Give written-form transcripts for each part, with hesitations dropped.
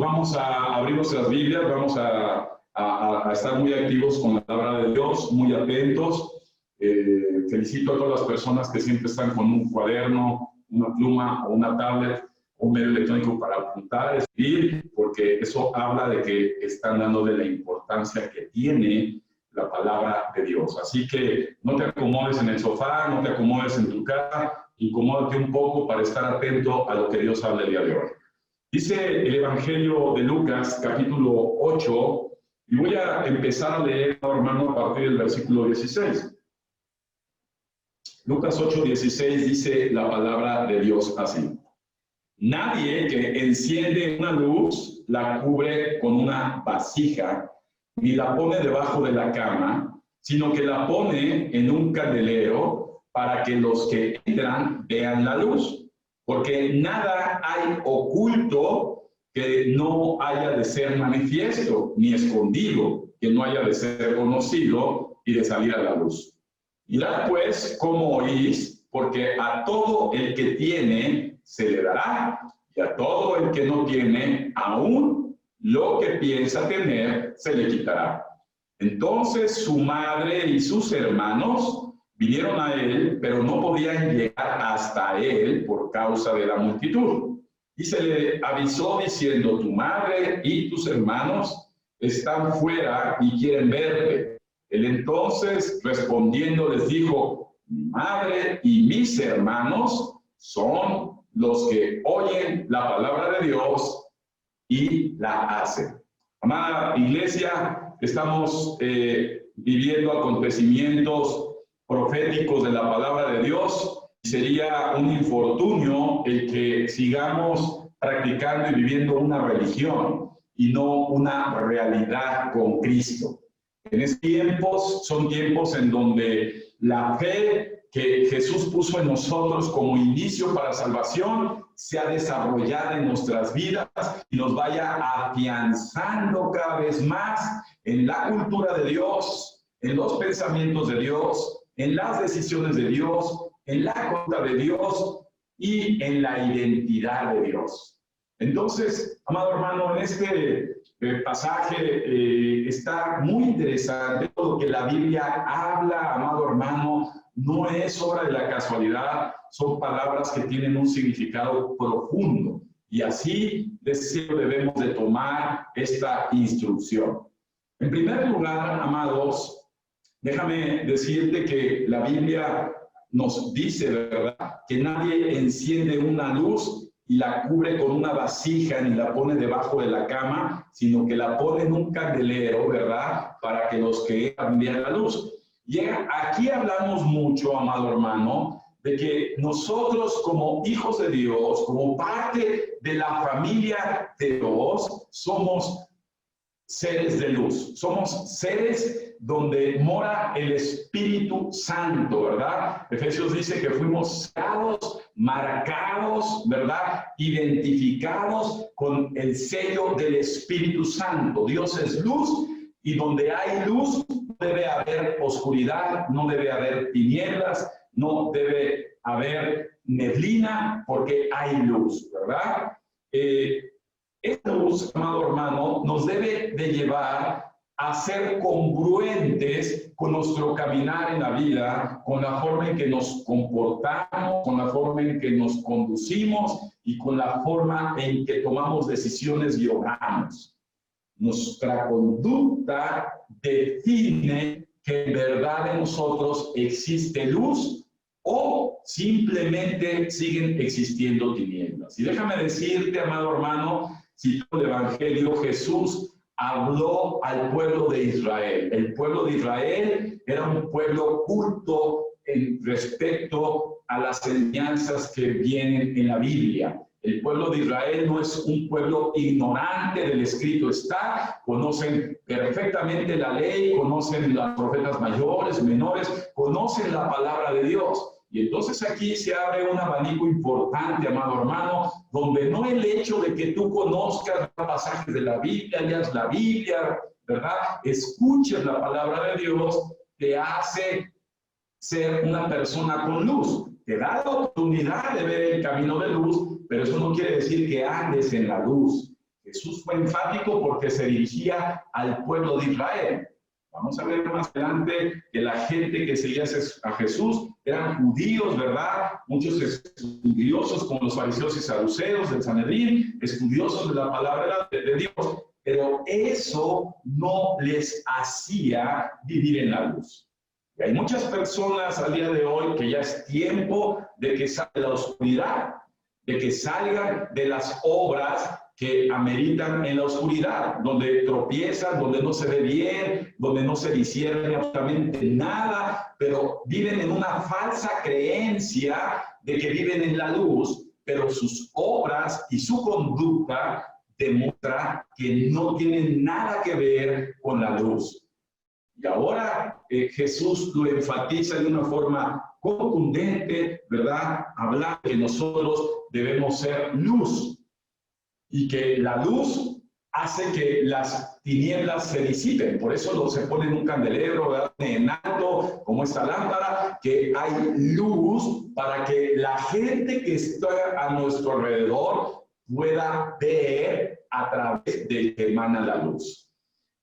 vamos a abrir nuestras Biblias, vamos a estar muy activos con la palabra de Dios, muy atentos. Felicito a todas las personas que siempre están con un cuaderno, una pluma o una tablet, un medio electrónico para apuntar, escribir, porque eso habla de que están dándole la importancia que tiene la palabra de Dios. Así que no te acomodes en el sofá, no te acomodes en tu casa, incomódate un poco para estar atento a lo que Dios habla el día de hoy. Dice el Evangelio de Lucas, capítulo 8, y voy a empezar a leer, hermano, a partir del versículo 16. Lucas 8, 16 dice la palabra de Dios así. Nadie que enciende una luz la cubre con una vasija, ni la pone debajo de la cama, sino que la pone en un candelero para que los que entran vean la luz. Porque nada hay oculto que no haya de ser manifiesto, ni escondido, que no haya de ser conocido y de salir a la luz. Mirad pues cómo oís, porque a todo el que tiene se le dará, y a todo el que no tiene, aún lo que piensa tener se le quitará. Entonces su madre y sus hermanos vinieron a él, pero no podían llegar hasta él por causa de la multitud. Y se le avisó diciendo, tu madre y tus hermanos están fuera y quieren verte. Él entonces, respondiendo, les dijo, mi madre y mis hermanos son los que oyen la palabra de Dios y la hacen. Amada iglesia, estamos viviendo acontecimientos proféticos de la palabra de Dios. Sería un infortunio el que sigamos practicando y viviendo una religión y no una realidad con Cristo. En estos tiempos son tiempos en donde la fe que Jesús puso en nosotros como inicio para salvación se ha desarrollado en nuestras vidas y nos vaya afianzando cada vez más en la cultura de Dios, en los pensamientos de Dios, en las decisiones de Dios, en la conducta de Dios y en la identidad de Dios. Entonces, amado hermano, en este pasaje está muy interesante. Todo lo que la Biblia habla, amado hermano, no es obra de la casualidad, son palabras que tienen un significado profundo. Y así debemos de tomar esta instrucción. En primer lugar, amados, déjame decirte que la Biblia nos dice, ¿verdad?, que nadie enciende una luz y la cubre con una vasija ni la pone debajo de la cama, sino que la pone en un candelero, ¿verdad?, para que los que entran vean la luz. Y aquí hablamos mucho, amado hermano, de que nosotros como hijos de Dios, como parte de la familia de Dios, somos seres de luz, somos seres donde mora el Espíritu Santo, ¿verdad? Efesios dice que fuimos sellados, marcados, ¿verdad?, identificados con el sello del Espíritu Santo. Dios es luz y donde hay luz no debe haber oscuridad, no debe haber tinieblas, no debe haber neblina porque hay luz, ¿verdad? Esta luz, amado hermano, nos debe de llevar a ser congruentes con nuestro caminar en la vida, con la forma en que nos comportamos, con la forma en que nos conducimos y con la forma en que tomamos decisiones y obramos. Nuestra conducta define que en verdad en nosotros existe luz o simplemente siguen existiendo tinieblas. Y déjame decirte, amado hermano, citando el Evangelio, Jesús habló al pueblo de Israel. El pueblo de Israel era un pueblo culto en respecto a las enseñanzas que vienen en la Biblia. El pueblo de Israel no es un pueblo ignorante del escrito está, conocen perfectamente la ley, conocen los profetas mayores, menores, conocen la palabra de Dios. Y entonces aquí se abre un abanico importante, amado hermano, donde no el hecho de que tú conozcas pasajes de la Biblia, leas la Biblia, ¿verdad?, escuches la palabra de Dios, te hace ser una persona con luz. Te da la oportunidad de ver el camino de luz, pero eso no quiere decir que andes en la luz. Jesús fue enfático porque se dirigía al pueblo de Israel. Vamos a ver más adelante que la gente que seguía a Jesús eran judíos, ¿verdad? Muchos estudiosos como los fariseos y saduceos del Sanedrín, estudiosos de la palabra de Dios, pero eso no les hacía vivir en la luz. Y hay muchas personas al día de hoy que ya es tiempo de que salgan de la oscuridad, de que salgan de las obras que ameritan en la oscuridad, donde tropiezan, donde no se ve bien, donde no se discierne absolutamente nada, pero viven en una falsa creencia de que viven en la luz, pero sus obras y su conducta demuestra que no tienen nada que ver con la luz. Y ahora Jesús lo enfatiza de una forma contundente, ¿verdad? Habla que nosotros debemos ser luz y que la luz hace que las tinieblas se disipen. Por eso se pone en un candelero, ¿verdad? En alto, como esta lámpara, que hay luz para que la gente que está a nuestro alrededor pueda ver a través de que emana la luz.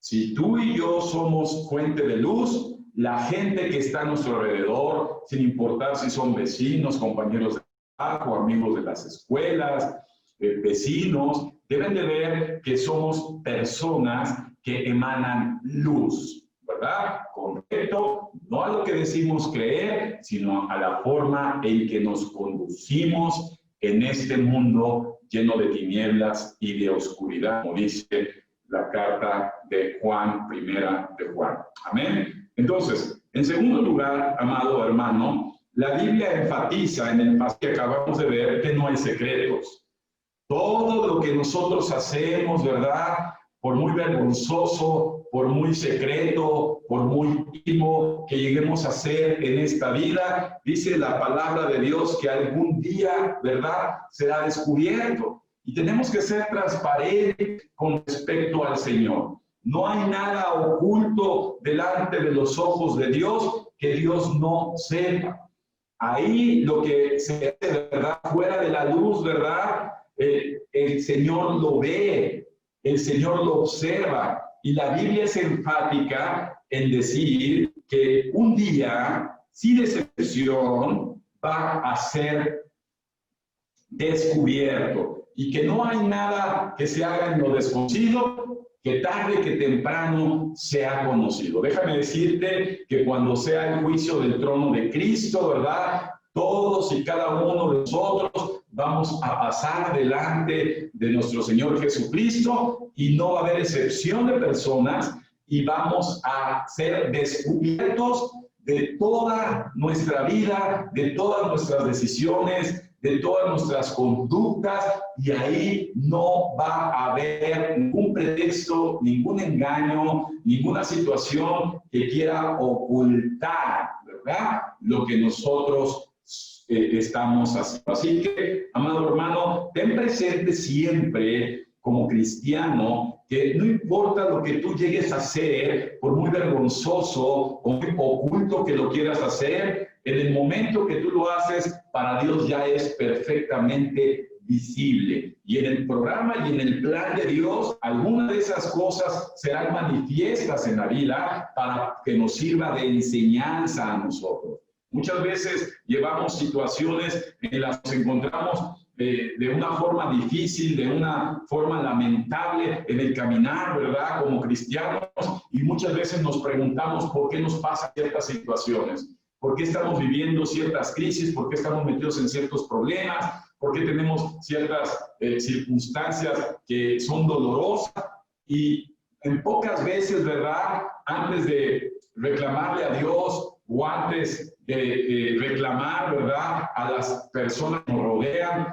Si tú y yo somos fuente de luz, la gente que está a nuestro alrededor, sin importar si son vecinos, compañeros de trabajo, amigos de las escuelas, vecinos, deben de ver que somos personas que emanan luz, ¿verdad? Con respecto, no a lo que decimos creer, sino a la forma en que nos conducimos en este mundo lleno de tinieblas y de oscuridad, como dice la carta de Juan, primera de Juan. Amén. Entonces, en segundo lugar, amado hermano, la Biblia enfatiza en el pasaje que acabamos de ver que no hay secretos. Todo lo que nosotros hacemos, ¿verdad? Por muy vergonzoso, por muy secreto, por muy íntimo que lleguemos a hacer en esta vida, dice la palabra de Dios que algún día, ¿verdad?, será descubierto. Y tenemos que ser transparentes con respecto al Señor. No hay nada oculto delante de los ojos de Dios que Dios no sepa. Ahí lo que se hace, ¿verdad?, fuera de la luz, ¿verdad?, el Señor lo ve, el Señor lo observa, y la Biblia es enfática en decir que un día, sin excepción, va a ser descubierto, y que no hay nada que se haga en lo desconocido, que tarde que temprano sea conocido. Déjame decirte que cuando sea el juicio del trono de Cristo, ¿verdad?, todos y cada uno de nosotros vamos a pasar delante de nuestro Señor Jesucristo y no va a haber excepción de personas y vamos a ser descubiertos de toda nuestra vida, de todas nuestras decisiones, de todas nuestras conductas, y ahí no va a haber ningún pretexto, ningún engaño, ninguna situación que quiera ocultar, ¿verdad?, lo que nosotros estamos haciendo. Así que, amado hermano, ten presente siempre como cristiano que no importa lo que tú llegues a hacer, por muy vergonzoso o muy oculto que lo quieras hacer, en el momento que tú lo haces, para Dios ya es perfectamente visible. Y en el programa y en el plan de Dios, algunas de esas cosas serán manifiestas en la vida para que nos sirva de enseñanza a nosotros. Muchas veces llevamos situaciones en las que nos encontramos de una forma difícil, de una forma lamentable en el caminar, ¿verdad?, como cristianos, y muchas veces nos preguntamos por qué nos pasan ciertas situaciones, por qué estamos viviendo ciertas crisis, por qué estamos metidos en ciertos problemas, por qué tenemos ciertas circunstancias que son dolorosas, y en pocas veces, ¿verdad?, antes de reclamarle a Dios o antes de reclamar, ¿verdad?, a las personas que nos rodean,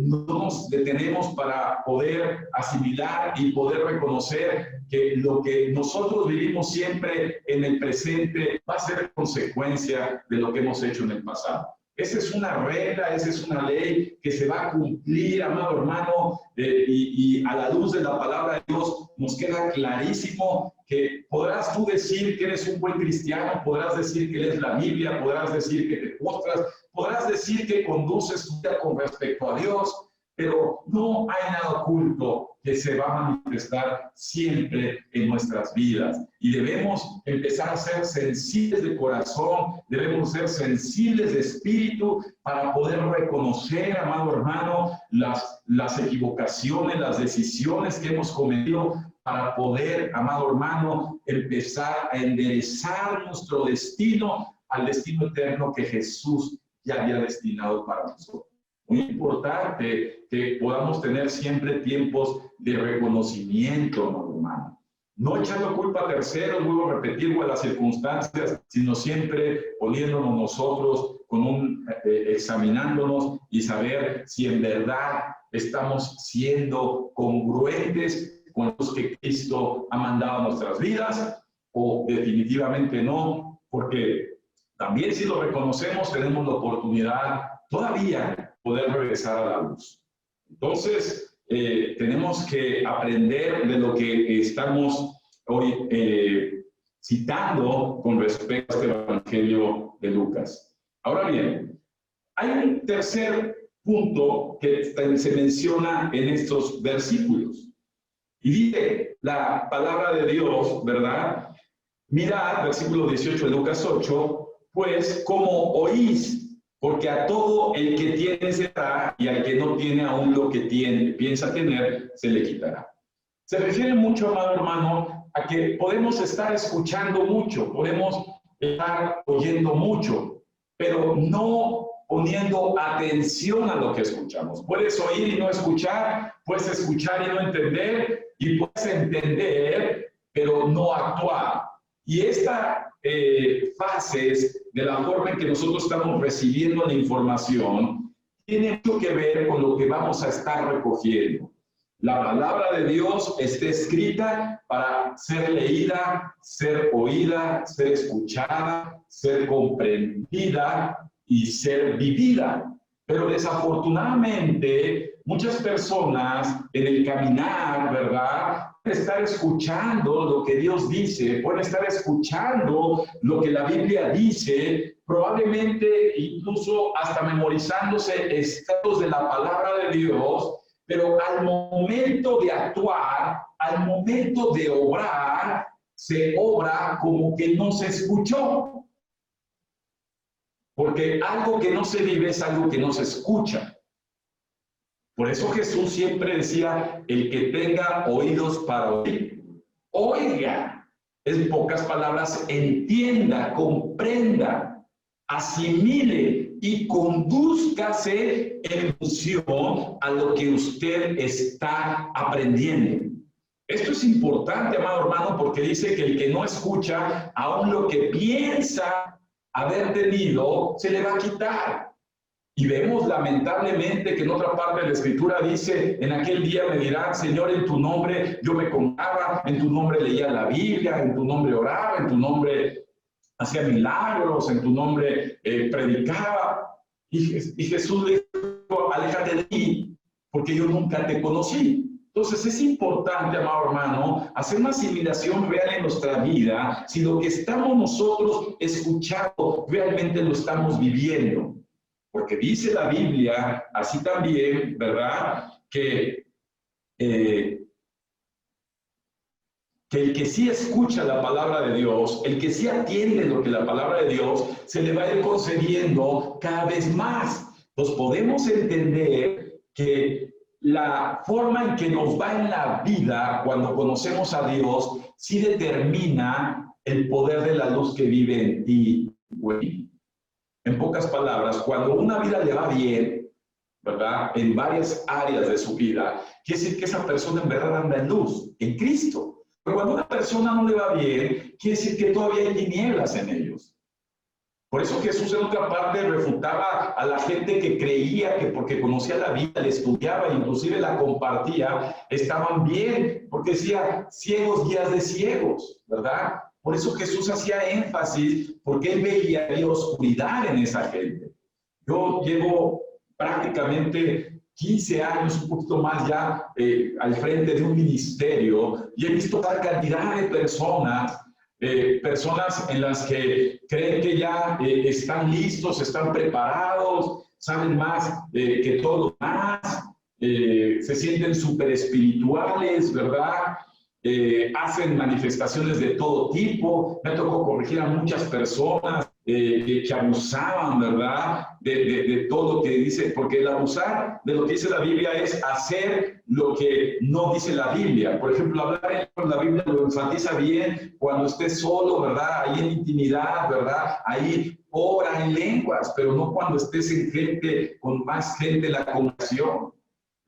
no nos detenemos para poder asimilar y poder reconocer que lo que nosotros vivimos siempre en el presente va a ser consecuencia de lo que hemos hecho en el pasado. Esa es una regla, esa es una ley que se va a cumplir, amado hermano, y a la luz de la palabra de Dios nos queda clarísimo que podrás tú decir que eres un buen cristiano, podrás decir que lees la Biblia, podrás decir que te postras, podrás decir que conduces tu vida con respecto a Dios, pero no hay nada oculto que se va a manifestar siempre en nuestras vidas. Y debemos empezar a ser sensibles de corazón, debemos ser sensibles de espíritu para poder reconocer, amado hermano, las equivocaciones, las decisiones que hemos cometido, para poder, amado hermano, empezar a enderezar nuestro destino al destino eterno que Jesús ya había destinado para nosotros. Muy importante que podamos tener siempre tiempos de reconocimiento, amado hermano. No echando culpa a terceros, vuelvo a repetir, o a las circunstancias, sino siempre poniéndonos nosotros, examinándonos y saber si en verdad estamos siendo congruentes con los que Cristo ha mandado a nuestras vidas, o definitivamente no, porque también si lo reconocemos tenemos la oportunidad todavía poder regresar a la luz. Entonces, tenemos que aprender de lo que estamos hoy citando con respecto a este Evangelio de Lucas. Ahora bien, hay un tercer punto que se menciona en estos versículos. Y dice la palabra de Dios, ¿verdad? Mirad, versículo 18 de Lucas 8, pues como oís, porque a todo el que tiene se da, y al que no tiene aún lo que piensa tener, se le quitará. Se refiere mucho, amado hermano, a que podemos estar escuchando mucho, podemos estar oyendo mucho, pero no poniendo atención a lo que escuchamos. Puedes oír y no escuchar, puedes escuchar y no entender, y puedes entender, pero no actuar. Y esta fases de la forma en que nosotros estamos recibiendo la información tiene mucho que ver con lo que vamos a estar recogiendo. La palabra de Dios está escrita para ser leída, ser oída, ser escuchada, ser comprendida y ser vivida. Pero desafortunadamente, muchas personas en el caminar, ¿verdad?, pueden estar escuchando lo que Dios dice, pueden estar escuchando lo que la Biblia dice, probablemente incluso hasta memorizándose extractos de la palabra de Dios, pero al momento de actuar, al momento de obrar, se obra como que no se escuchó. Porque algo que no se vive es algo que no se escucha. Por eso Jesús siempre decía, el que tenga oídos para oír, oiga. En pocas palabras, entienda, comprenda, asimile y condúzcase en función a lo que usted está aprendiendo. Esto es importante, amado hermano, porque dice que el que no escucha, aún lo que piensa haber tenido, se le va a quitar. Y vemos lamentablemente que en otra parte de la Escritura dice, en aquel día me dirán, Señor, en tu nombre yo me congregaba, en tu nombre leía la Biblia, en tu nombre oraba, en tu nombre hacía milagros, en tu nombre predicaba. Y Jesús le dijo, aléjate de mí, porque yo nunca te conocí. Entonces es importante, amado hermano, hacer una asimilación real en nuestra vida, si lo que estamos nosotros escuchando realmente lo estamos viviendo. Porque dice la Biblia, así también, ¿verdad?, que el que sí escucha la palabra de Dios, el que sí atiende lo que la palabra de Dios, se le va a ir concediendo cada vez más. Entonces podemos entender que la forma en que nos va en la vida cuando conocemos a Dios sí determina el poder de la luz que vive en ti, güey. En pocas palabras, cuando una vida le va bien, ¿verdad?, en varias áreas de su vida, quiere decir que esa persona en verdad anda en luz, en Cristo. Pero cuando a una persona no le va bien, quiere decir que todavía hay tinieblas en ellos. Por eso Jesús en otra parte refutaba a la gente que creía que porque conocía la Biblia, la estudiaba, inclusive la compartía, estaban bien, porque decía, ciegos guías de ciegos, ¿verdad? Por eso Jesús hacía énfasis, porque él veía la oscuridad en esa gente. Yo llevo prácticamente 15 años, un poquito más ya, al frente de un ministerio, y he visto tal cantidad de personas, personas en las que creen que ya están listos, están preparados, saben más que todos los demás, se sienten súper espirituales, ¿verdad? Hacen manifestaciones de todo tipo. Me tocó corregir a muchas personas que abusaban, ¿verdad? De todo lo que dice, porque el abusar de lo que dice la Biblia es hacer lo que no dice la Biblia. Por ejemplo, hablar en la Biblia lo enfatiza bien cuando estés solo, ¿verdad? Ahí en intimidad, ¿verdad? Ahí ora en lenguas, pero no cuando estés en gente, con más gente en la congregación.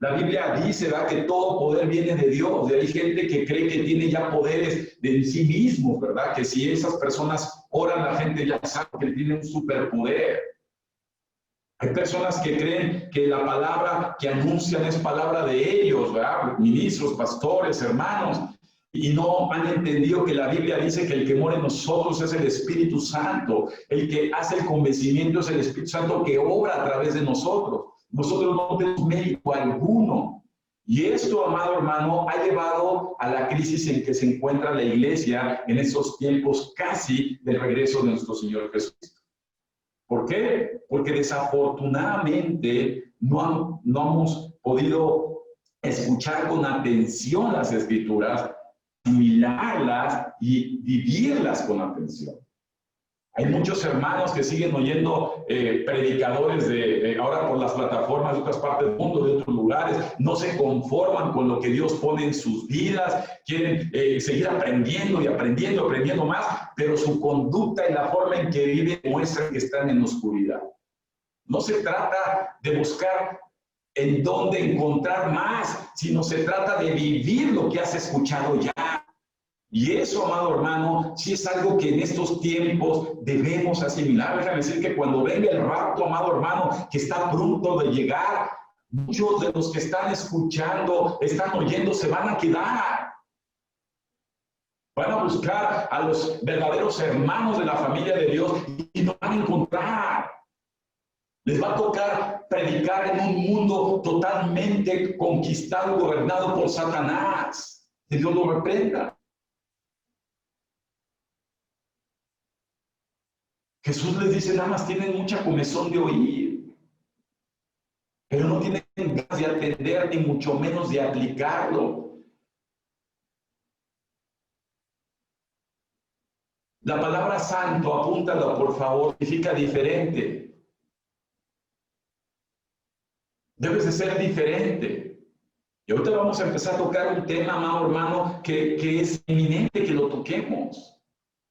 La Biblia dice, ¿verdad?, que todo poder viene de Dios. Y hay gente que cree que tiene ya poderes de sí mismos, ¿verdad? Que si esas personas oran, la gente ya sabe que tienen un superpoder. Hay personas que creen que la palabra que anuncian es palabra de ellos, ¿verdad? Ministros, pastores, hermanos, y no han entendido que la Biblia dice que el que mora en nosotros es el Espíritu Santo. El que hace el convencimiento es el Espíritu Santo que obra a través de nosotros. Nosotros no tenemos mérito alguno. Y esto, amado hermano, ha llevado a la crisis en que se encuentra la iglesia en esos tiempos casi del regreso de nuestro Señor Jesucristo. ¿Por qué? Porque desafortunadamente no hemos podido escuchar con atención las Escrituras, asimilarlas y vivirlas con atención. Hay muchos hermanos que siguen oyendo predicadores ahora por las plataformas de otras partes del mundo, de otros lugares, no se conforman con lo que Dios pone en sus vidas, quieren seguir aprendiendo y aprendiendo más, pero su conducta y la forma en que viven muestra que están en oscuridad. No se trata de buscar en dónde encontrar más, sino se trata de vivir lo que has escuchado ya. Y eso, amado hermano, sí es algo que en estos tiempos debemos asimilar. Déjame decir que cuando venga el rapto, amado hermano, que está pronto de llegar, muchos de los que están escuchando, están oyendo, se van a quedar. Van a buscar a los verdaderos hermanos de la familia de Dios y no van a encontrar. Les va a tocar predicar en un mundo totalmente conquistado, gobernado por Satanás. Que Dios lo reprenda. Jesús les dice, nada más tienen mucha comezón de oír, pero no tienen ganas de atender, ni mucho menos de aplicarlo. La palabra santo, apúntalo por favor, significa diferente. Debes de ser diferente. Y ahorita vamos a empezar a tocar un tema, amado hermano, que es inminente que lo toquemos.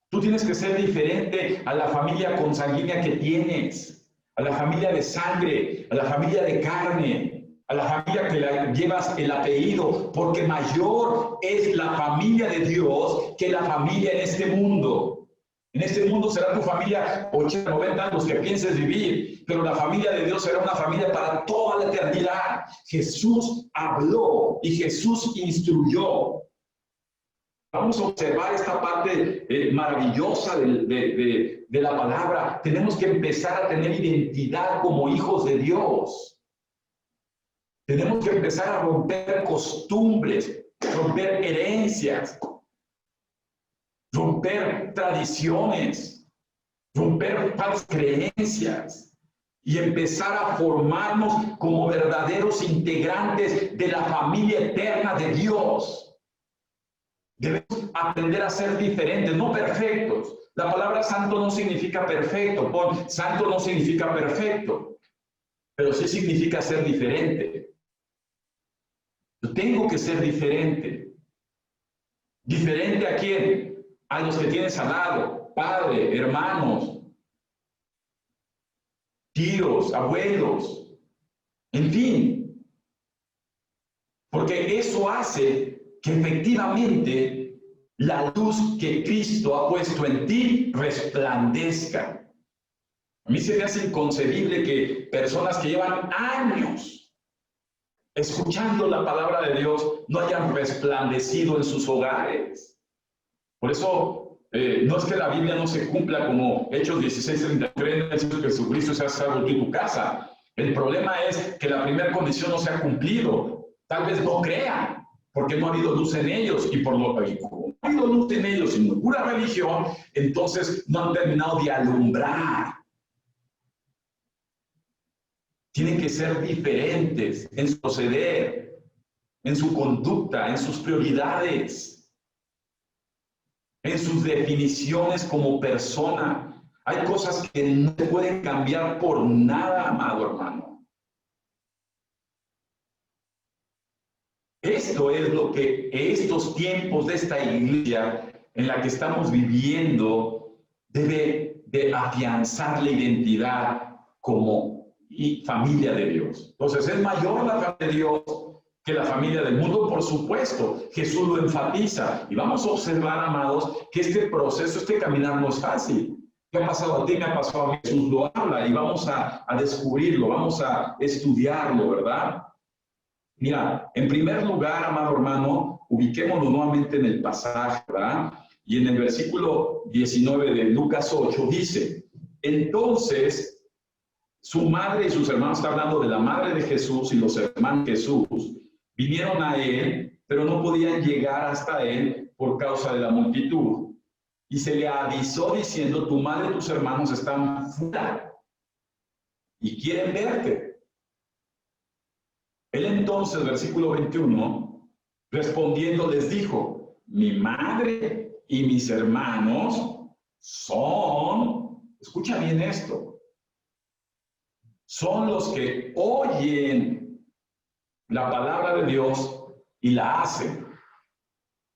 Tú tienes que ser diferente a la familia consanguínea que tienes, a la familia de sangre, a la familia de carne, a la familia que llevas el apellido, porque mayor es la familia de Dios que la familia en este mundo. En este mundo será tu familia 80, 90 años que pienses vivir, pero la familia de Dios será una familia para toda la eternidad. Jesús habló y Jesús instruyó. Vamos a observar esta parte maravillosa de la palabra. Tenemos que empezar a tener identidad como hijos de Dios. Tenemos que empezar a romper costumbres, romper herencias, romper tradiciones, romper falsas creencias y empezar a formarnos como verdaderos integrantes de la familia eterna de Dios. Debemos aprender a ser diferentes, no perfectos. La palabra santo no significa perfecto. Santo no significa perfecto, pero sí significa ser diferente. Yo tengo que ser diferente. ¿Diferente a quién? A los que tienes al lado, padre, hermanos, tíos, abuelos, en fin. Porque eso hace que efectivamente la luz que Cristo ha puesto en ti resplandezca. A mí se me hace inconcebible que personas que llevan años escuchando la palabra de Dios no hayan resplandecido en sus hogares. Por eso no es que la Biblia no se cumpla como Hechos 16:33, que Jesucristo sea salvo tú y tu casa. El problema es que la primera condición no se ha cumplido. Tal vez no crean, porque no ha habido luz en ellos, y por lo que no ha habido luz en ellos, sino pura religión, entonces no han terminado de alumbrar. tienen que ser diferentes en su proceder, en su conducta, en sus prioridades, en sus definiciones como persona. Hay cosas que no se pueden cambiar por nada, amado hermano. Esto es lo que estos tiempos de esta iglesia en la que estamos viviendo debe de afianzar la identidad como familia de Dios. Entonces, es mayor la familia de Dios que la familia del mundo, por supuesto. Jesús lo enfatiza. Y vamos a observar, amados, que este proceso, este caminar no es fácil. ¿Qué ha pasado a ti? Me ha pasado a mí. Jesús lo habla y vamos a descubrirlo, vamos a estudiarlo, ¿verdad? Mira, en primer lugar, amado hermano, ubiquémonos nuevamente en el pasaje, ¿verdad? Y en el versículo 19 de Lucas 8 dice, entonces su madre y sus hermanos, está hablando de la madre de Jesús y los hermanos de Jesús, vinieron a él, pero no podían llegar hasta él por causa de la multitud. Y se le avisó diciendo, tu madre y tus hermanos están fuera y quieren verte. Él entonces, versículo 21, respondiendo les dijo, mi madre y mis hermanos son, escucha bien esto, son los que oyen la palabra de Dios y la hacen,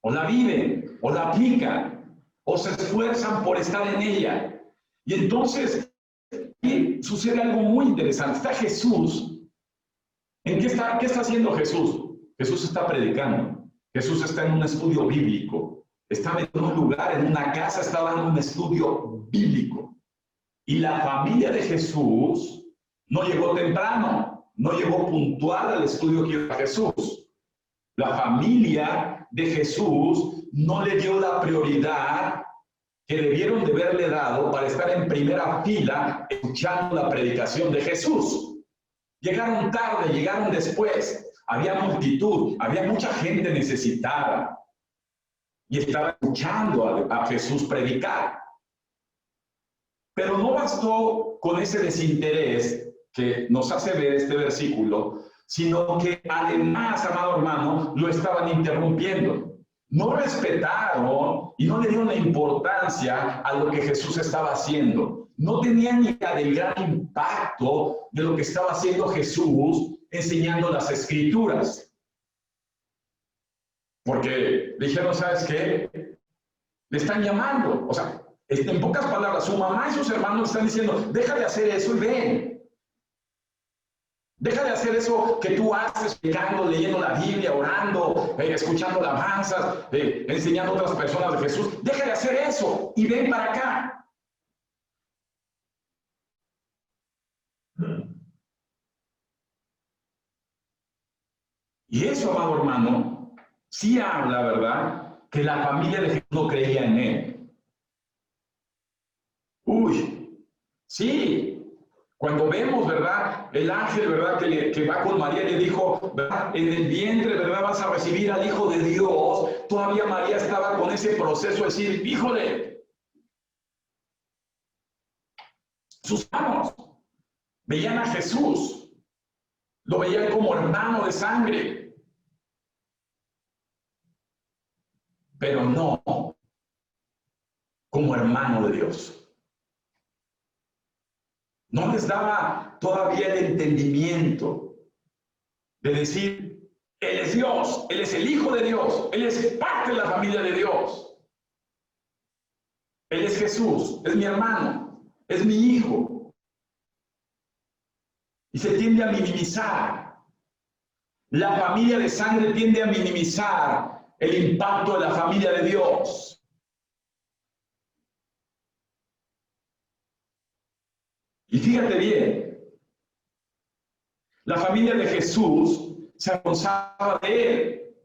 o la viven, o la aplican, o se esfuerzan por estar en ella. Y entonces sucede algo muy interesante. Está Jesús. ¿Qué está haciendo Jesús? Jesús está predicando. Jesús está en un estudio bíblico. Está en un lugar, en una casa, está dando un estudio bíblico. Y la familia de Jesús no llegó temprano, no llegó puntual al estudio que iba Jesús. La familia de Jesús no le dio la prioridad que debieron de haberle dado para estar en primera fila escuchando la predicación de Jesús. Llegaron tarde, llegaron después. Había multitud, había mucha gente necesitada. Y estaba escuchando a Jesús predicar. Pero no bastó con ese desinterés que nos hace ver este versículo, sino que además, amado hermano, lo estaban interrumpiendo. No respetaron y no le dieron la importancia a lo que Jesús estaba haciendo. No tenían ni idea del gran impacto de lo que estaba haciendo Jesús enseñando las Escrituras. Porque dijeron, ¿sabes qué? Le están llamando. O sea, en pocas palabras, su mamá y sus hermanos le están diciendo, deja de hacer eso y ven. Deja de hacer eso que tú haces, pecando, leyendo la Biblia, orando, escuchando alabanzas, enseñando a otras personas de Jesús. Deja de hacer eso y ven para acá. Y eso, amado hermano, sí habla, ¿verdad?, que la familia de Jesús no creía en él. Uy, sí. Cuando vemos, ¿verdad?, el ángel, ¿verdad?, que va con María y le dijo, ¿verdad?, en el vientre, ¿verdad?, vas a recibir al Hijo de Dios. Todavía María estaba con ese proceso de decir, híjole. Sus manos veían a Jesús, lo veían como hermano de sangre, pero no como hermano de Dios. No les daba todavía el entendimiento de decir, Él es Dios, Él es el Hijo de Dios, Él es parte de la familia de Dios. Él es Jesús, es mi hermano, es mi hijo. Y se tiende a minimizar. La familia de sangre tiende a minimizar el impacto de la familia de Dios. Y fíjate bien, la familia de Jesús se avergonzaba de él.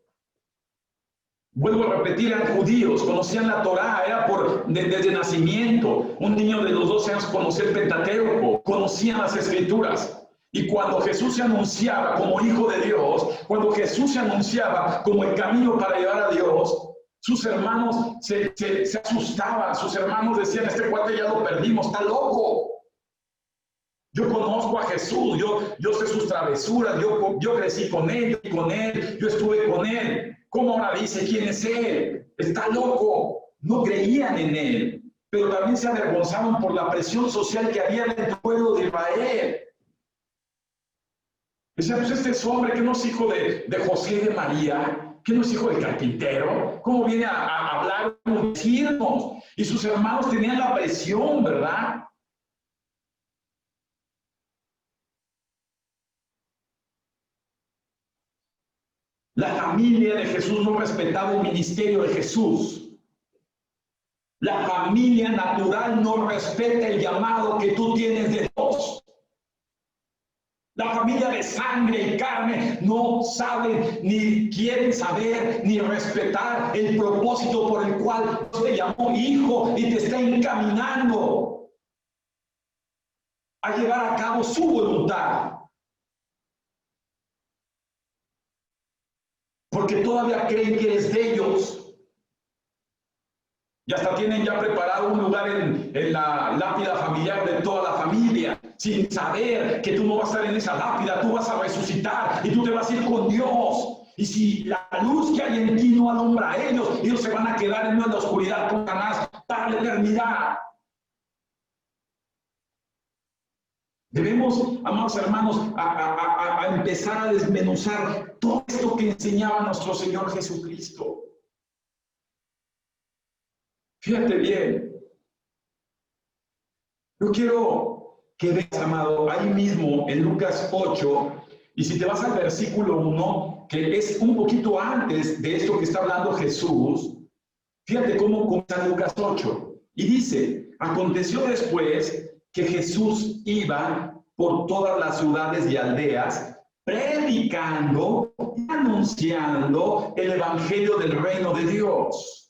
Vuelvo a repetir, eran judíos, conocían la Torá, era desde nacimiento. Un niño de los 12 años conocía el Pentateuco, conocían las Escrituras. Y cuando Jesús se anunciaba como Hijo de Dios, cuando Jesús se anunciaba como el camino para llegar a Dios, sus hermanos se asustaban, sus hermanos decían, este cuate ya lo perdimos, está loco. Yo conozco a Jesús, yo sé sus travesuras, yo crecí con él, yo estuve con él. ¿Cómo ahora dice quién es él? Está loco. No creían en él, pero también se avergonzaban por la presión social que había en el pueblo de Israel. Decía, pues este es hombre que no es hijo de José y de María, que no es hijo de carpintero, ¿cómo viene a hablar como decirnos? Y sus hermanos tenían la presión, ¿verdad? La familia de Jesús no respetaba el ministerio de Jesús. La familia natural no respeta el llamado que tú tienes de Dios. La familia de sangre y carne no saben, ni quieren saber, ni respetar el propósito por el cual Dios te llamó hijo y te está encaminando a llevar a cabo su voluntad. Porque todavía creen que eres de ellos. Y hasta tienen ya preparado un lugar en la lápida familiar de toda la familia, sin saber que tú no vas a estar en esa lápida, tú vas a resucitar y tú te vas a ir con Dios. Y si la luz que hay en ti no alumbra a ellos se van a quedar en la oscuridad con Satanás para la eternidad. Debemos, amados hermanos, a empezar a desmenuzar todo esto que enseñaba nuestro Señor Jesucristo. Fíjate bien. Yo quiero que veas, amado, ahí mismo en Lucas 8, y si te vas al versículo 1, que es un poquito antes de esto que está hablando Jesús, fíjate cómo comienza Lucas 8. Y dice, aconteció después que Jesús iba por todas las ciudades y aldeas, predicando y anunciando el evangelio del reino de Dios.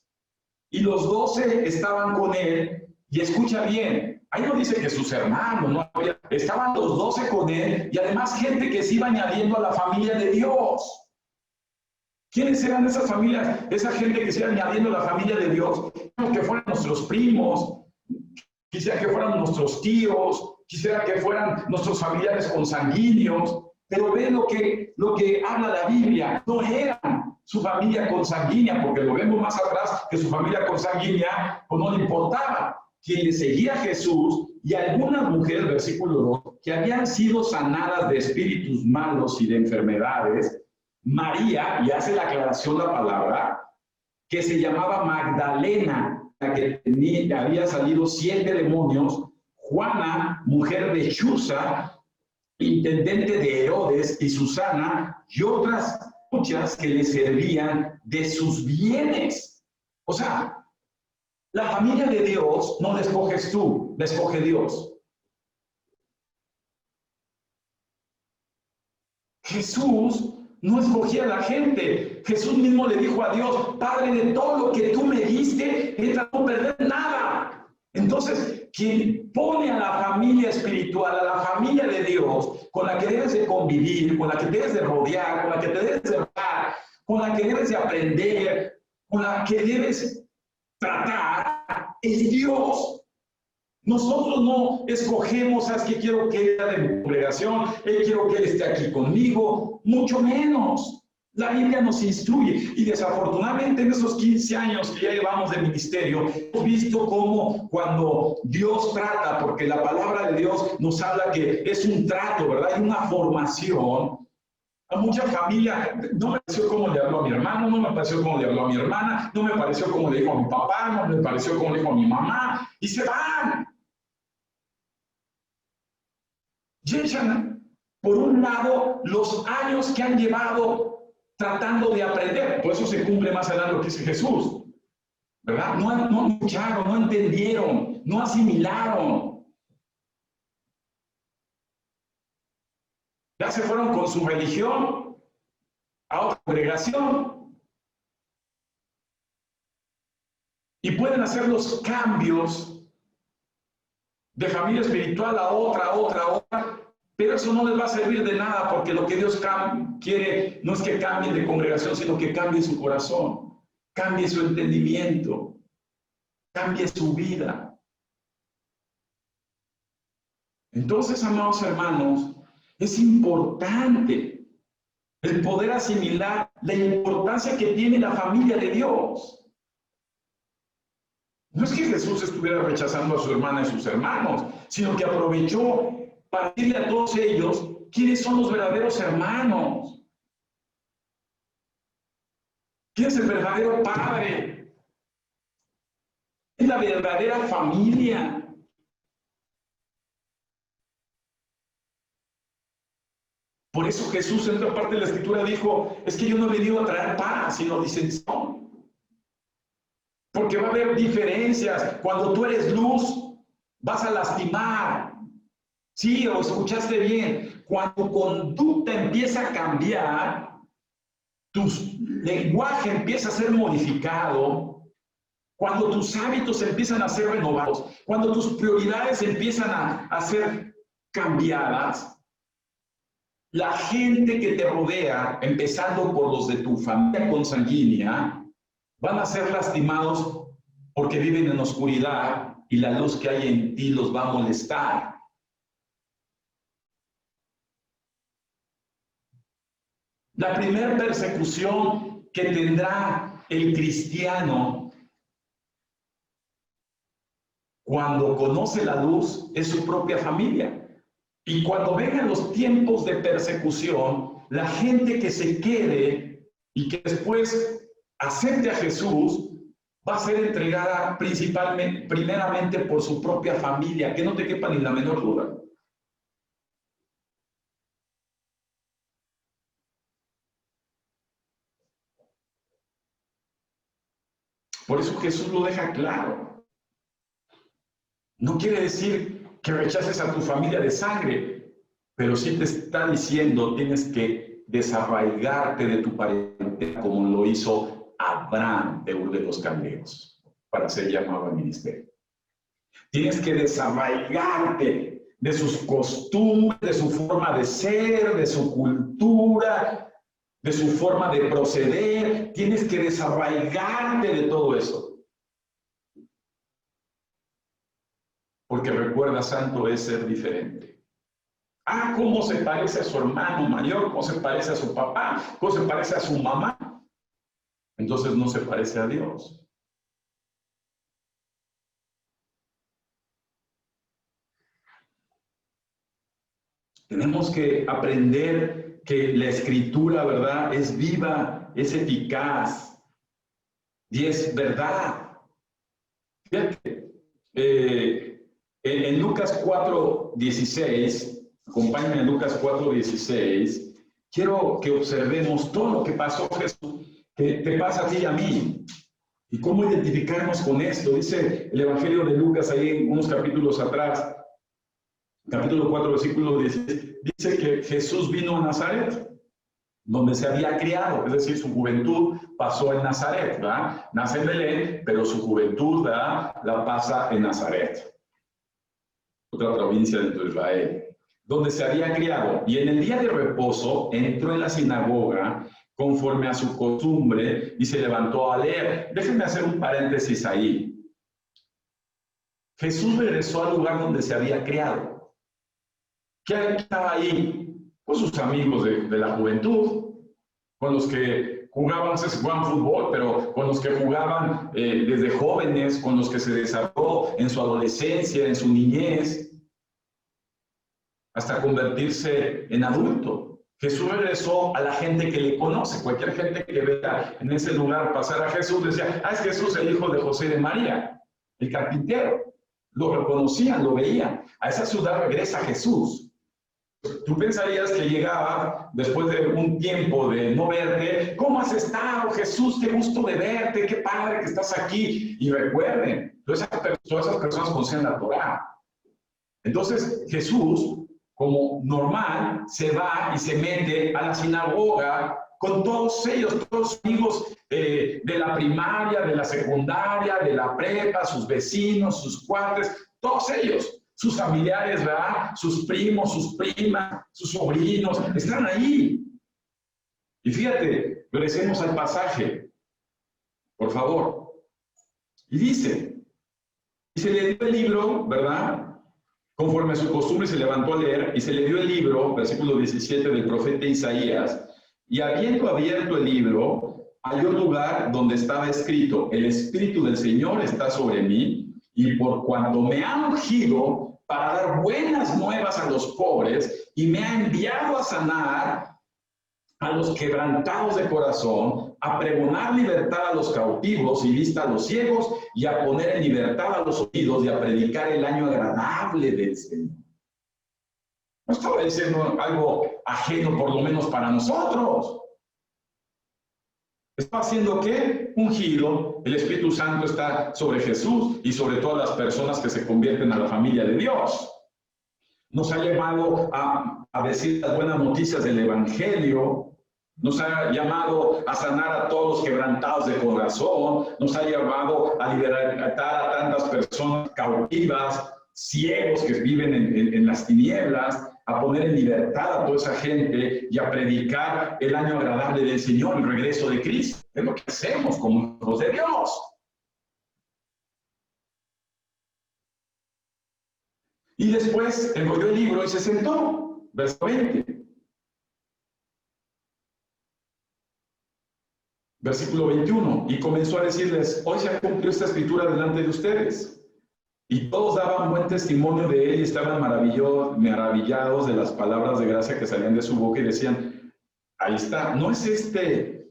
Y los 12 estaban con él, y escucha bien, ahí no dice que sus hermanos, no había, estaban los 12 con él, y además gente que se iba añadiendo a la familia de Dios. ¿Quiénes eran esas familias? Esa gente que se iba añadiendo a la familia de Dios, que fueran nuestros primos, quisiera que fueran nuestros tíos, quisiera que fueran nuestros familiares consanguíneos, pero ve lo que habla la Biblia, no eran su familia consanguínea, porque lo vemos más atrás, que su familia consanguínea pues no le importaba. Quien le seguía a Jesús y algunas mujeres, versículo 2, que habían sido sanadas de espíritus malos y de enfermedades, María, y hace la aclaración la palabra, que se llamaba Magdalena, la que había salido 7 demonios, Juana, mujer de Chuza, intendente de Herodes, y Susana, y otras muchas que le servían de sus bienes. O sea, la familia de Dios no la escoges tú, la escoge Dios. Jesús no escogía a la gente. Jesús mismo le dijo a Dios, Padre, de todo lo que tú me diste, no puedo perder nada. Entonces, quien pone a la familia espiritual, a la familia de Dios, con la que debes de convivir, con la que debes de rodear, con la que te debes de hablar, con la que debes de aprender, con la que debes tratar, es Dios. Nosotros no escogemos, ¿sabes qué? Quiero que él de mi congregación, quiero que él esté aquí conmigo, mucho menos. La Biblia nos instruye y desafortunadamente en esos 15 años que ya llevamos de ministerio, hemos visto cómo cuando Dios trata, porque la palabra de Dios nos habla que es un trato, ¿verdad? Hay una formación. A mucha familia, no me pareció como le habló a mi hermano, no me pareció como le habló a mi hermana, no me pareció como le dijo a mi papá, no me pareció como le dijo a mi mamá, y se van. Y echan, por un lado, los años que han llevado tratando de aprender. Por eso se cumple más adelante lo que dice Jesús, ¿verdad? No escucharon, no entendieron, no asimilaron. Ya se fueron con su religión a otra congregación. Y pueden hacer los cambios de familia espiritual a otra, pero eso no les va a servir de nada, porque lo que Dios quiere no es que cambien de congregación, sino que cambie su corazón, cambie su entendimiento, cambie su vida. Entonces, amados hermanos, es importante el poder asimilar la importancia que tiene la familia de Dios. No es que Jesús estuviera rechazando a su hermana y sus hermanos, sino que aprovechó para decirle a todos ellos quiénes son los verdaderos hermanos. ¿Quién es el verdadero padre? Es la verdadera familia. Por eso Jesús en otra parte de la Escritura dijo, es que yo no he venido a traer paz, sino disensión. Porque va a haber diferencias. Cuando tú eres luz, vas a lastimar. Sí, o escuchaste bien. Cuando tu conducta empieza a cambiar, tu lenguaje empieza a ser modificado, cuando tus hábitos empiezan a ser renovados, cuando tus prioridades empiezan a ser cambiadas, la gente que te rodea, empezando por los de tu familia consanguínea, van a ser lastimados porque viven en oscuridad y la luz que hay en ti los va a molestar. La primera persecución que tendrá el cristiano cuando conoce la luz es su propia familia. Y cuando vengan los tiempos de persecución, la gente que se quede y que después acepte a Jesús va a ser entregada primeramente por su propia familia, que no te quepa ni la menor duda. Por eso Jesús lo deja claro. No quiere decir que rechaces a tu familia de sangre, pero sí te está diciendo tienes que desarraigarte de tu parentela como lo hizo Abraham de Ur de los Caldeos para ser llamado al ministerio. Tienes que desarraigarte de sus costumbres, de su forma de ser, de su cultura, de su forma de proceder. Tienes que desarraigarte de todo eso. Porque recuerda, santo es ser diferente. Ah, cómo se parece a su hermano mayor, cómo se parece a su papá, cómo se parece a su mamá. Entonces no se parece a Dios. Tenemos que aprender que la Escritura, ¿verdad?, es viva, es eficaz y es verdad. Fíjate, en Lucas 4:16, acompáñame en Lucas 4:16, quiero que observemos todo lo que pasó Jesús, que te pasa a ti y a mí, y cómo identificarnos con esto. Dice el Evangelio de Lucas ahí unos capítulos atrás, capítulo 4, versículo 16, dice que Jesús vino a Nazaret, donde se había criado, es decir, su juventud pasó en Nazaret, ¿verdad? Nace en Belén, pero su juventud, ¿verdad?, la pasa en Nazaret, otra provincia dentro de Israel, donde se había criado. Y en el día de reposo entró en la sinagoga conforme a su costumbre y se levantó a leer. Déjenme hacer un paréntesis ahí. Jesús regresó al lugar donde se había criado. ¿Quién estaba ahí? Pues sus amigos de la juventud, con los que jugaban, no sé si jugaban fútbol, pero con los que jugaban desde jóvenes, con los que se desarrolló en su adolescencia, en su niñez, hasta convertirse en adulto. Jesús regresó a la gente que le conoce. Cualquier gente que vea en ese lugar pasar a Jesús decía, es Jesús, el hijo de José y de María, el carpintero. Lo reconocían, lo veían. A esa ciudad regresa Jesús. Tú pensarías que llegaba después de un tiempo de no verte. ¿Cómo has estado, Jesús? Qué gusto de verte, qué padre que estás aquí. Y recuerden, todas esas personas conocían la Torá. Entonces Jesús, como normal, se va y se mete a la sinagoga con todos ellos, todos sus amigos de la primaria, de la secundaria, de la prepa, sus vecinos, sus cuates, todos ellos. Sus familiares, ¿verdad? Sus primos, sus primas, sus sobrinos, están ahí. Y fíjate, regresemos al pasaje, por favor. Y dice, y se le dio el libro, ¿verdad?, Conforme a su costumbre se levantó a leer y se le dio el libro, versículo 17 del profeta Isaías, y habiendo abierto el libro, halló lugar donde estaba escrito: el Espíritu del Señor está sobre mí, y por cuanto me ha ungido para dar buenas nuevas a los pobres, y me ha enviado a sanar a los quebrantados de corazón, a pregonar libertad a los cautivos y vista a los ciegos, y a poner en libertad a los oídos, y a predicar el año agradable del Señor. No estaba diciendo algo ajeno, por lo menos para nosotros. Está haciendo ¿qué? Ungido. El Espíritu Santo está sobre Jesús y sobre todas las personas que se convierten a la familia de Dios. Nos ha llevado a decir las buenas noticias del Evangelio. Nos ha llamado a sanar a todos los quebrantados de corazón. Nos ha llamado a libertar a tantas personas cautivas, ciegos que viven en las tinieblas, a poner en libertad a toda esa gente y a predicar el año agradable del Señor, el regreso de Cristo. Es lo que hacemos como hijos de Dios. Y después enrolló el libro y se sentó. Verso 20. Versículo 21. Y comenzó a decirles: hoy se ha cumplido esta escritura delante de ustedes. Y todos daban buen testimonio de él y estaban maravillados de las palabras de gracia que salían de su boca y decían: ahí está, ¿no es este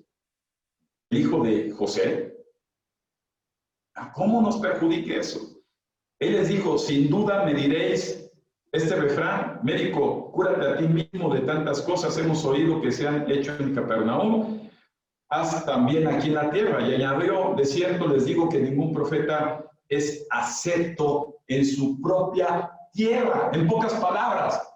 el hijo de José? ¿Cómo nos perjudique eso? Él les dijo: sin duda me diréis este refrán: médico, cúrate a ti mismo, de tantas cosas hemos oído que se han hecho en Capernaum, haz también aquí en la tierra. Y añadió: de cierto les digo que ningún profeta es acepto en su propia tierra. En pocas palabras,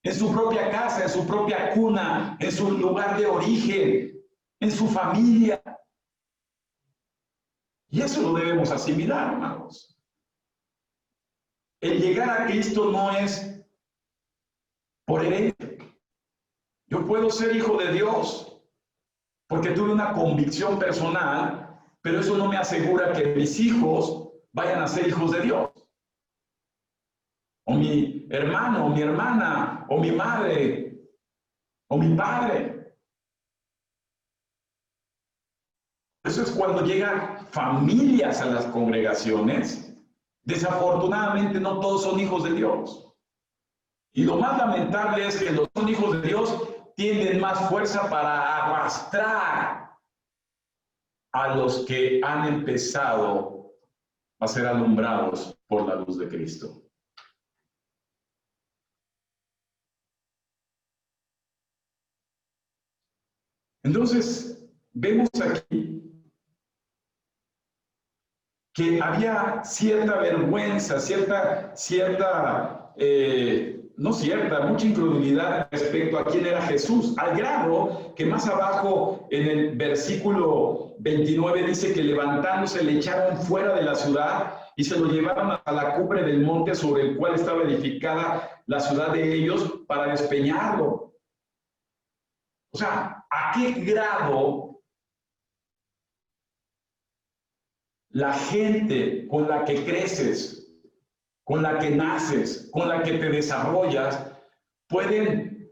en su propia casa, en su propia cuna, en su lugar de origen, en su familia. Y eso lo debemos asimilar, hermanos. El llegar a Cristo no es por herencia. Yo puedo ser hijo de Dios porque tuve una convicción personal, pero eso no me asegura que mis hijos vayan a ser hijos de Dios. O mi hermano, o mi hermana, o mi madre, o mi padre. Eso es cuando llegan familias a las congregaciones. Desafortunadamente no todos son hijos de Dios. Y lo más lamentable es que los que son hijos de Dios tienen más fuerza para arrastrar a los que han empezado a ser alumbrados por la luz de Cristo. Entonces, vemos aquí que había cierta vergüenza, mucha incredulidad respecto a quién era Jesús, al grado que más abajo en el versículo 29 dice que levantándose le echaron fuera de la ciudad y se lo llevaron a la cumbre del monte sobre el cual estaba edificada la ciudad de ellos para despeñarlo. O sea, ¿a qué grado la gente con la que creces, con la que naces, con la que te desarrollas, pueden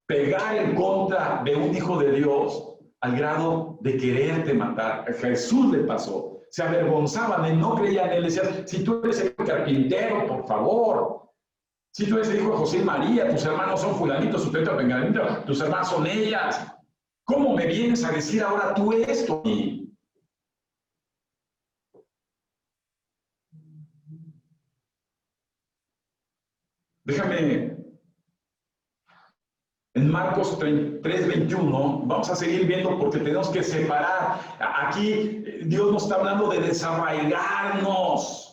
pegar en contra de un hijo de Dios al grado de quererte matar? A Jesús le pasó. Se avergonzaban y no creían en él. Decían: si tú eres el carpintero, por favor. Si tú eres el hijo de José y María, tus hermanos son fulanitos, sujetos, venganitos, tus hermanas son ellas. ¿Cómo me vienes a decir ahora tú esto? Déjame, en Marcos 3:21, vamos a seguir viendo porque tenemos que separar. Aquí Dios nos está hablando de desarraigarnos.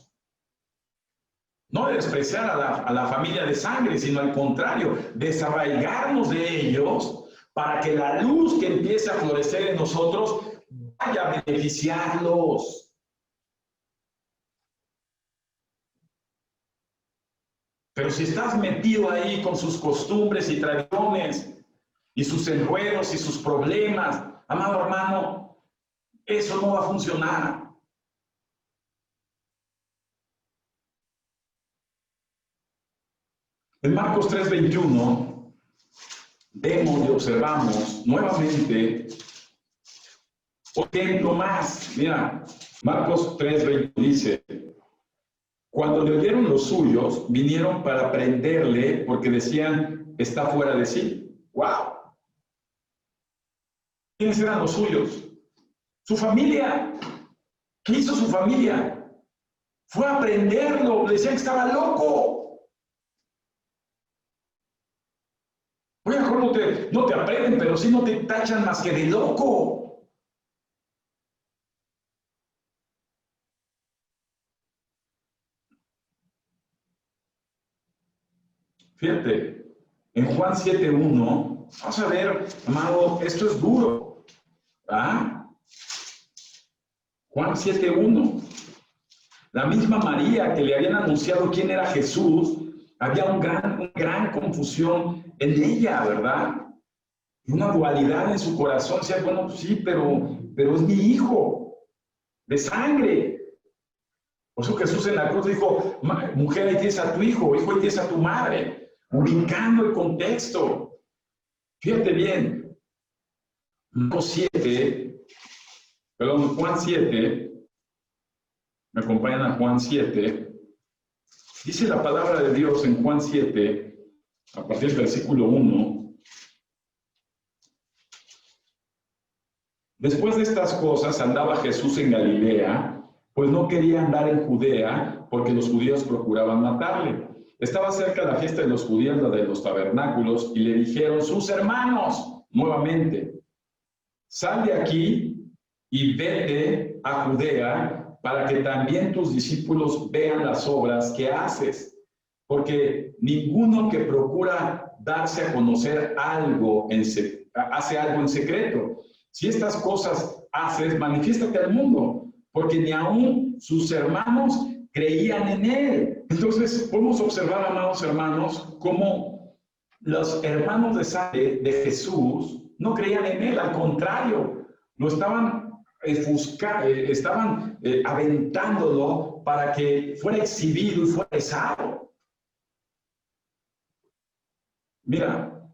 No de despreciar a la familia de sangre, sino al contrario, desarraigarnos de ellos para que la luz que empiece a florecer en nosotros vaya a beneficiarlos. Pero si estás metido ahí con sus costumbres y tradiciones y sus enredos y sus problemas, amado hermano, eso no va a funcionar. En Marcos 3:21 vemos y observamos nuevamente otro ejemplo más. Mira, Marcos 3:20 dice: cuando le oyeron los suyos, vinieron para prenderle porque decían, está fuera de sí. ¡Wow! ¿Quiénes eran los suyos? Su familia. ¿Qué hizo su familia? Fue a prenderlo, le decían que estaba loco. Oye, mejor no te aprenden, pero sí no te tachan más que de loco. Fíjate, en Juan 7:1, vamos a ver, amado, esto es duro. ¿Ah? Juan 7:1. La misma María que le habían anunciado quién era Jesús, había una gran confusión en ella, ¿verdad? Una dualidad en su corazón. Decía, bueno, pues sí, pero es mi hijo, de sangre. Por eso Jesús en la cruz dijo, mujer, ahí tienes a tu hijo, hijo, ahí tienes a tu madre, ubicando el contexto. Fíjate bien, Juan 7, me acompañan a Juan 7, dice la palabra de Dios en Juan 7, a partir del versículo 1, después de estas cosas andaba Jesús en Galilea, pues no quería andar en Judea, porque los judíos procuraban matarle. Estaba cerca la fiesta de los judíos, la de los tabernáculos, y le dijeron sus hermanos, nuevamente, sal de aquí y vete a Judea, para que también tus discípulos vean las obras que haces. Porque ninguno que procura darse a conocer algo, hace algo en secreto. Si estas cosas haces, manifiéstate al mundo, porque ni aún sus hermanos creían en él. Entonces, podemos observar, amados hermanos, cómo los hermanos de sangre de Jesús no creían en él, al contrario, lo estaban aventándolo para que fuera exhibido y fuera besado. Mira,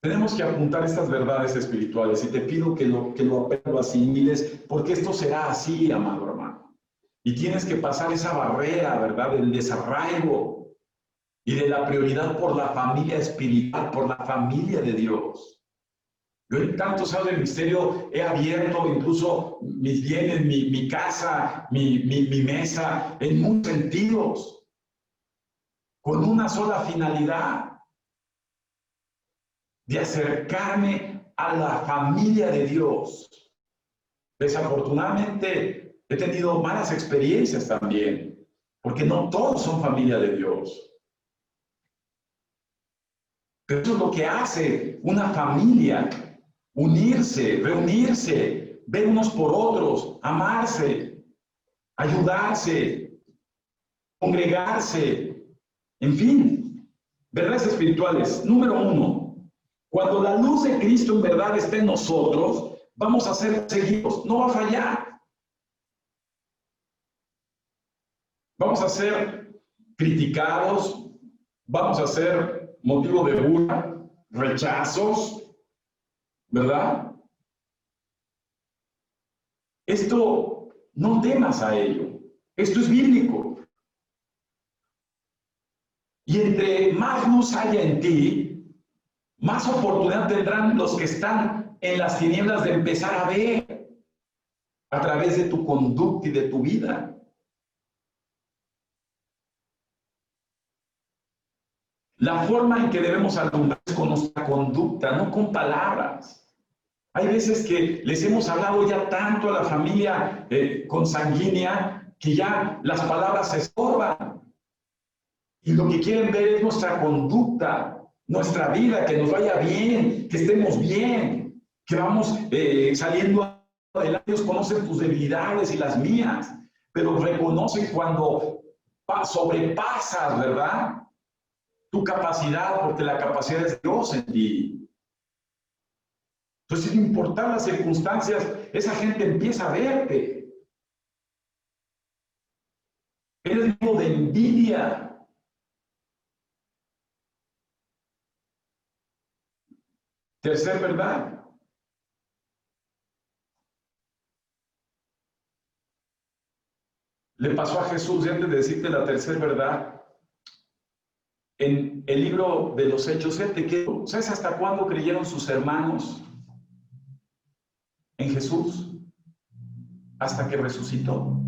tenemos que apuntar estas verdades espirituales y te pido que lo asimiles, porque esto será así, amado hermano. Y tienes que pasar esa barrera, ¿verdad?, del desarraigo y de la prioridad por la familia espiritual, por la familia de Dios. Yo en tantos años del ministerio he abierto incluso mis bienes, mi casa, mi mesa, en muchos sentidos, con una sola finalidad: de acercarme a la familia de Dios. Desafortunadamente he tenido malas experiencias también, porque no todos son familia de Dios. Pero eso es lo que hace una familia: unirse, reunirse, ver unos por otros, amarse, ayudarse, congregarse, en fin, verdades espirituales. Número 1, cuando la luz de Cristo en verdad esté en nosotros, vamos a ser seguidos, no va a fallar. Vamos a ser criticados, vamos a ser motivo de burla, rechazos, ¿verdad? Esto, no temas a ello. Esto es bíblico. Y entre más luz haya en ti, más oportunidad tendrán los que están en las tinieblas de empezar a ver a través de tu conducta y de tu vida. La forma en que debemos alumbrar es con nuestra conducta, no con palabras. Hay veces que les hemos hablado ya tanto a la familia consanguínea que ya las palabras se estorban. Y lo que quieren ver es nuestra conducta, nuestra vida, que nos vaya bien, que estemos bien, que vamos saliendo adelante. Ellos conocen tus debilidades y las mías, pero reconocen cuando sobrepasas, ¿verdad?, tu capacidad, porque la capacidad es Dios en ti. Entonces, sin importar las circunstancias, esa gente empieza a verte. Eres motivo de envidia. Tercer verdad. Le pasó a Jesús, y antes de decirte la tercera verdad, en el libro de los Hechos, ¿sabes hasta cuándo creyeron sus hermanos en Jesús? Hasta que resucitó.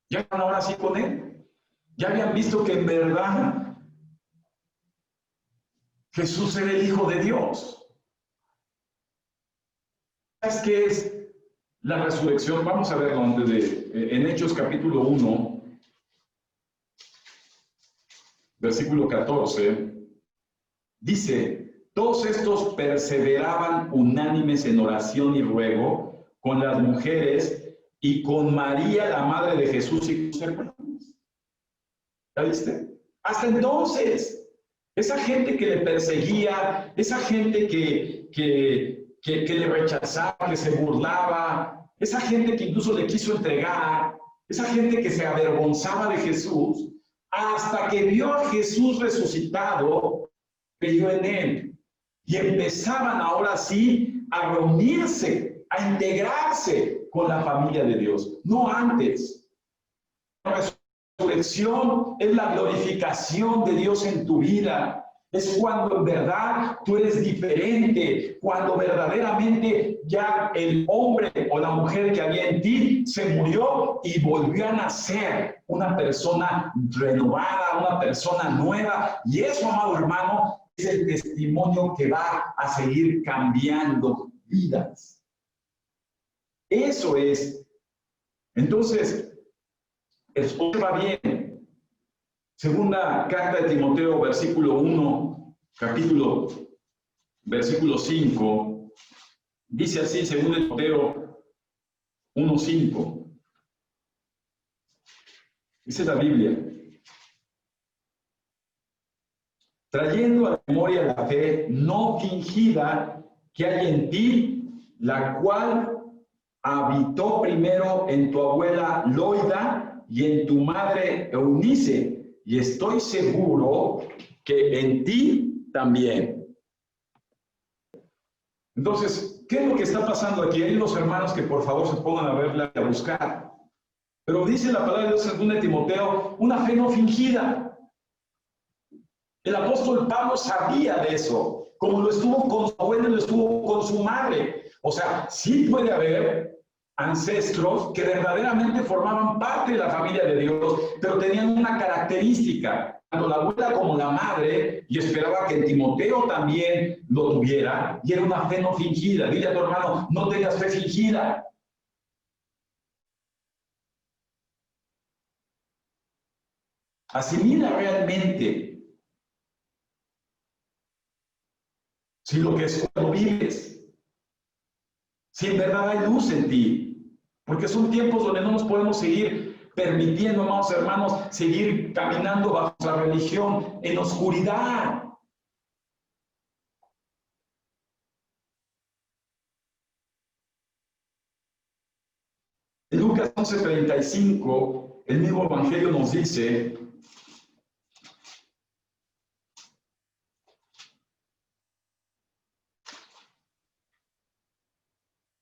Ya estaban ahora sí con él. Ya habían visto que en verdad Jesús era el Hijo de Dios. ¿Sabes qué es la resurrección? Vamos a verlo en Hechos capítulo 1, versículo 14. Dice: todos estos perseveraban unánimes en oración y ruego con las mujeres y con María, la madre de Jesús, y sus hermanos. ¿Ya viste? Hasta entonces, esa gente que le perseguía, esa gente que le rechazaba, que se burlaba, esa gente que incluso le quiso entregar, esa gente que se avergonzaba de Jesús, hasta que vio a Jesús resucitado, creyó en él. Y empezaban ahora sí a reunirse, a integrarse con la familia de Dios, no antes. La resurrección es la glorificación de Dios en tu vida. Es cuando en verdad tú eres diferente, cuando verdaderamente ya el hombre o la mujer que había en ti se murió y volvió a nacer una persona renovada, una persona nueva. Y eso, amado hermano, es el testimonio que va a seguir cambiando vidas. Eso es. Entonces, observa bien. Segunda carta de Timoteo, versículo 1, versículo 5. Dice así, segunda Timoteo 1:5. Dice la Biblia: trayendo a la memoria la fe no fingida que hay en ti, la cual habitó primero en tu abuela Loida y en tu madre Eunice, y estoy seguro que en ti también. Entonces, ¿qué es lo que está pasando aquí? Hay los hermanos que por favor se pongan a verla y a buscar. Pero dice la palabra de Dios en 2 Timoteo, una fe no fingida. El apóstol Pablo sabía de eso, como lo estuvo con su abuela y lo estuvo con su madre. O sea, sí puede haber ancestros que verdaderamente formaban parte de la familia de Dios, pero tenían una característica, tanto la abuela como la madre, y esperaba que Timoteo también lo tuviera, y era una fe no fingida. Dile a tu hermano, no tengas fe fingida. Asimila realmente si lo que es cuando vives, si en verdad hay luz en ti, porque son tiempos donde no nos podemos seguir permitiendo, amados hermanos, seguir caminando bajo la religión en oscuridad. En Lucas 11:35, el mismo Evangelio nos dice: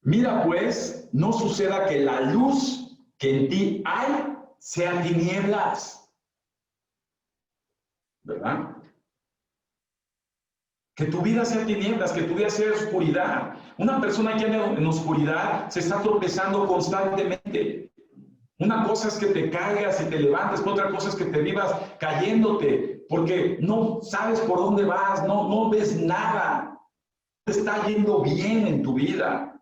mira pues, no suceda que la luz que en ti hay sean tinieblas. ¿Verdad? Que tu vida sea tinieblas, que tu vida sea oscuridad. Una persona que anda en oscuridad se está tropezando constantemente. Una cosa es que te caigas y te levantes, otra cosa es que te vivas cayéndote, porque no sabes por dónde vas, no ves nada. Te está yendo bien en tu vida.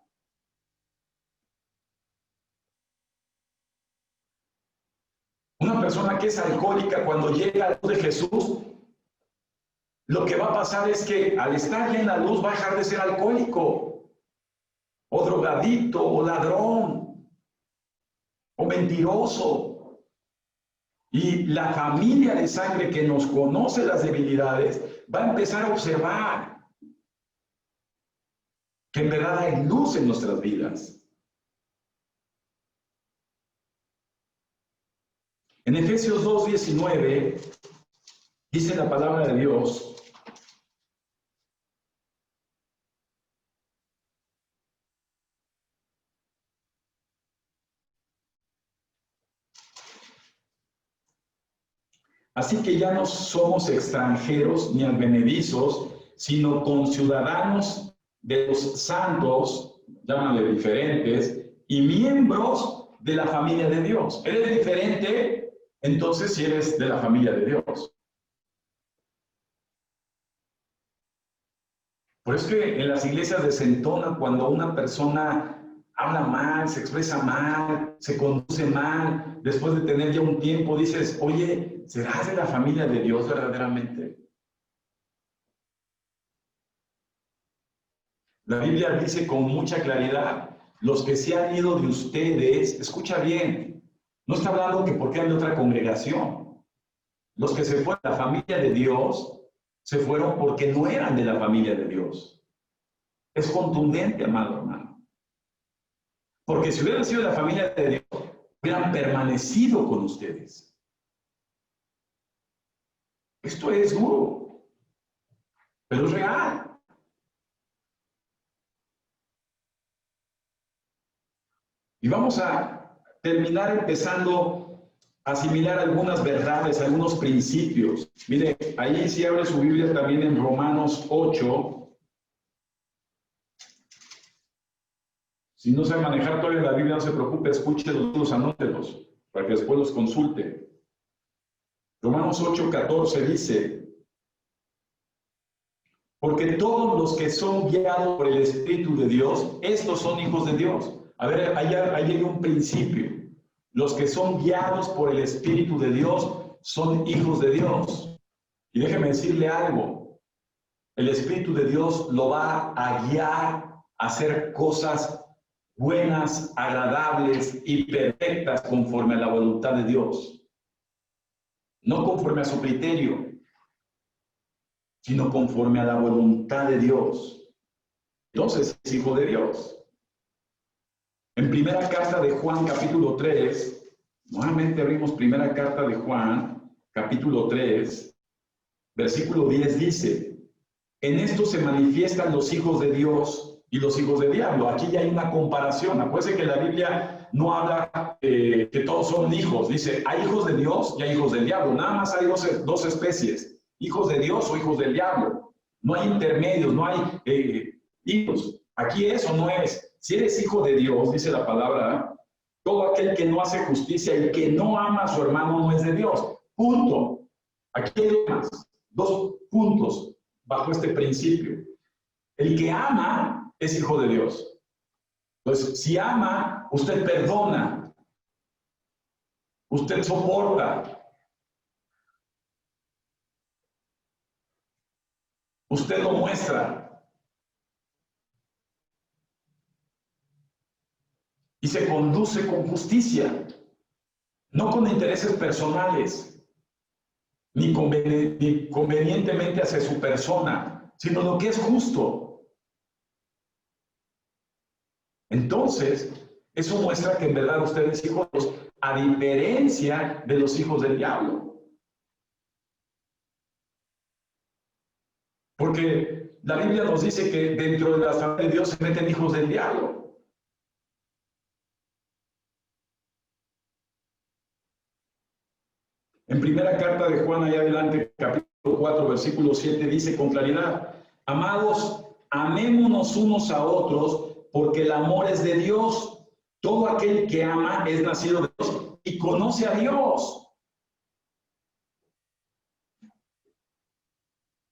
Una persona que es alcohólica, cuando llega a la luz de Jesús, lo que va a pasar es que al estar ya en la luz va a dejar de ser alcohólico, o drogadicto, o ladrón, o mentiroso. Y la familia de sangre que nos conoce las debilidades va a empezar a observar que en verdad hay luz en nuestras vidas. En Efesios 2:19 dice la palabra de Dios: Así que ya no somos extranjeros ni advenedizos, sino conciudadanos de los santos, llámale diferentes, y miembros de la familia de Dios. ¿Eres diferente? Entonces, si eres de la familia de Dios. Por eso es que en las iglesias desentona cuando una persona habla mal, se expresa mal, se conduce mal. Después de tener ya un tiempo, dices, oye, ¿serás de la familia de Dios verdaderamente? La Biblia dice con mucha claridad, los que se han ido de ustedes, escucha bien, no está hablando que porque han de otra congregación. Los que se fueron de la familia de Dios, se fueron porque no eran de la familia de Dios. Es contundente, amado hermano. Porque si hubieran sido de la familia de Dios, hubieran permanecido con ustedes. Esto es duro, pero es real. Y vamos a terminar empezando a asimilar algunas verdades, algunos principios. Mire, ahí si abre su Biblia también en Romanos 8. Si no sabe manejar todavía la Biblia, no se preocupe, escúchelos, anótelos, para que después los consulte. Romanos 8:14 dice, porque todos los que son guiados por el Espíritu de Dios, estos son hijos de Dios. A ver, ahí hay un principio. Los que son guiados por el Espíritu de Dios son hijos de Dios. Y déjeme decirle algo. El Espíritu de Dios lo va a guiar a hacer cosas buenas, agradables y perfectas conforme a la voluntad de Dios. No conforme a su criterio, sino conforme a la voluntad de Dios. Entonces es hijo de Dios. En primera carta de Juan, capítulo 3, nuevamente abrimos primera carta de Juan, capítulo 3, versículo 10 dice, en esto se manifiestan los hijos de Dios y los hijos del diablo. Aquí ya hay una comparación. Acuérdense que la Biblia no habla que todos son hijos. Dice, hay hijos de Dios y hay hijos del diablo. Nada más hay dos especies, hijos de Dios o hijos del diablo. No hay intermedios, no hay hijos. Aquí eso no es. Si eres hijo de Dios, dice la palabra, todo aquel que no hace justicia y que no ama a su hermano no es de Dios. Punto. Aquí hay dos puntos bajo este principio. El que ama es hijo de Dios. Entonces, si ama, usted perdona, usted soporta, usted lo muestra y se conduce con justicia, no con intereses personales, ni convenientemente hacia su persona, sino lo que es justo. Entonces, eso muestra que en verdad usted es hijo de Dios, a diferencia de los hijos del diablo. Porque la Biblia nos dice que dentro de la familia de Dios se meten hijos del diablo. En primera carta de Juan, allá adelante, capítulo 4, versículo 7, dice con claridad, amados, amémonos unos a otros, porque el amor es de Dios. Todo aquel que ama es nacido de Dios y conoce a Dios.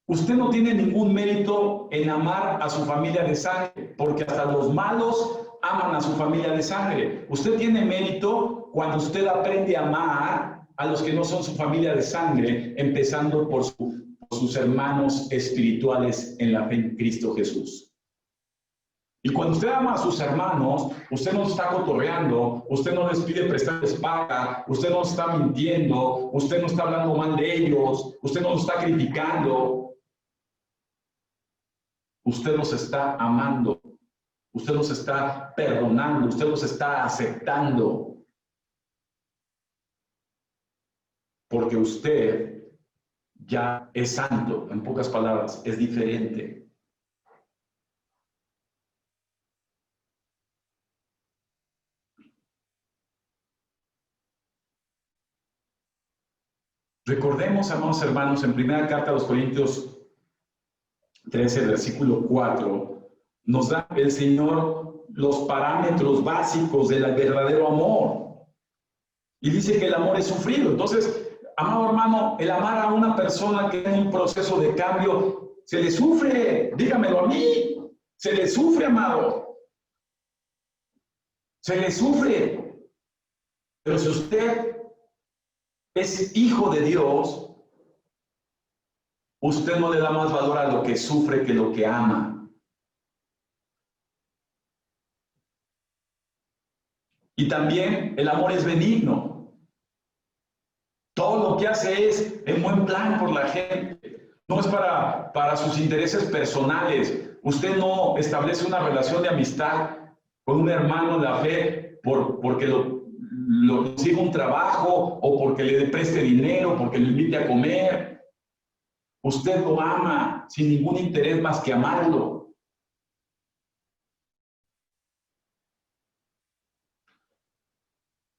Usted no tiene ningún mérito en amar a su familia de sangre, porque hasta los malos aman a su familia de sangre. Usted tiene mérito cuando usted aprende a amar a los que no son su familia de sangre, empezando por sus hermanos espirituales en la fe en Cristo Jesús. Y cuando usted ama a sus hermanos, usted no está cotorreando, usted no les pide prestarles paga, usted no está mintiendo, usted no está hablando mal de ellos, usted no los está criticando. Usted los está amando, usted los está perdonando, usted los está aceptando. Porque usted ya es santo, en pocas palabras, es diferente. Recordemos, amados hermanos, en primera carta a los Corintios 13, versículo 4, nos da el Señor los parámetros básicos del verdadero amor. Y dice que el amor es sufrido. Entonces, amado hermano, el amar a una persona que en un proceso de cambio, se le sufre. Dígamelo a mí. Se le sufre, amado. Se le sufre. Pero si usted es hijo de Dios, usted no le da más valor a lo que sufre que lo que ama. Y también el amor es benigno. Todo lo que hace es en buen plan por la gente. No es para sus intereses personales. Usted no establece una relación de amistad con un hermano de la fe porque lo consiga un trabajo o porque le preste dinero, porque lo invite a comer. Usted lo ama sin ningún interés más que amarlo.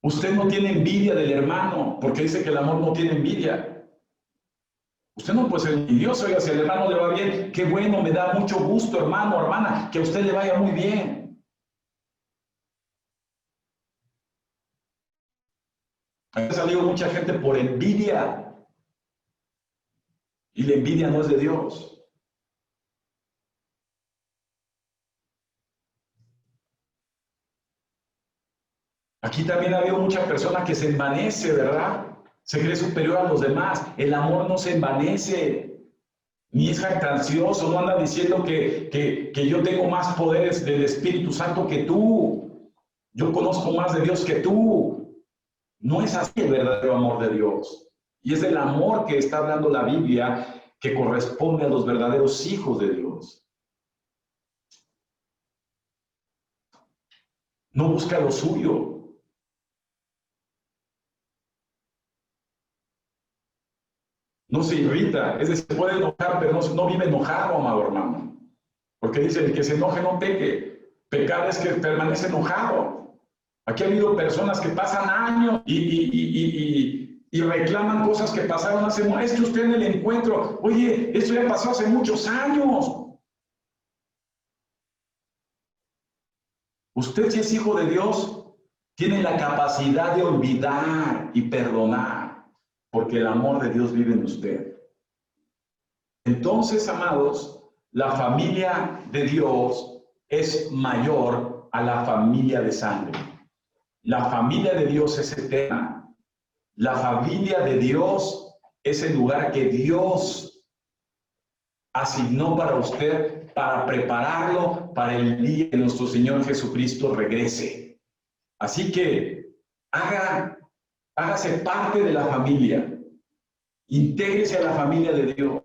Usted no tiene envidia del hermano, porque dice que el amor no tiene envidia. Usted no puede ser envidioso. Oiga, si al hermano le va bien, qué bueno, me da mucho gusto, hermano, hermana, que a usted le vaya muy bien. Ha salido mucha gente por envidia. Y la envidia no es de Dios. Aquí también ha habido mucha persona que se envanece, ¿verdad? Se cree superior a los demás. El amor no se envanece, ni es jactancioso, no anda diciendo que yo tengo más poderes del Espíritu Santo que tú. Yo conozco más de Dios que tú. No es así el verdadero amor de Dios. Y es el amor que está hablando la Biblia que corresponde a los verdaderos hijos de Dios. No busca lo suyo. No se irrita, es decir, puede enojar, pero no vive enojado, amado hermano. Porque dice, el que se enoje no peque. Pecar es que permanece enojado. Aquí ha habido personas que pasan años y reclaman cosas que pasaron hace mucho. Es que usted en el encuentro, oye, esto ya pasó hace muchos años. Usted, si es hijo de Dios, tiene la capacidad de olvidar y perdonar, porque el amor de Dios vive en usted. Entonces, amados, la familia de Dios es mayor a la familia de sangre. La familia de Dios es eterna. La familia de Dios es el lugar que Dios asignó para usted, para prepararlo para el día que nuestro Señor Jesucristo regrese. Así que hágase parte de la familia. Intégrese a la familia de Dios.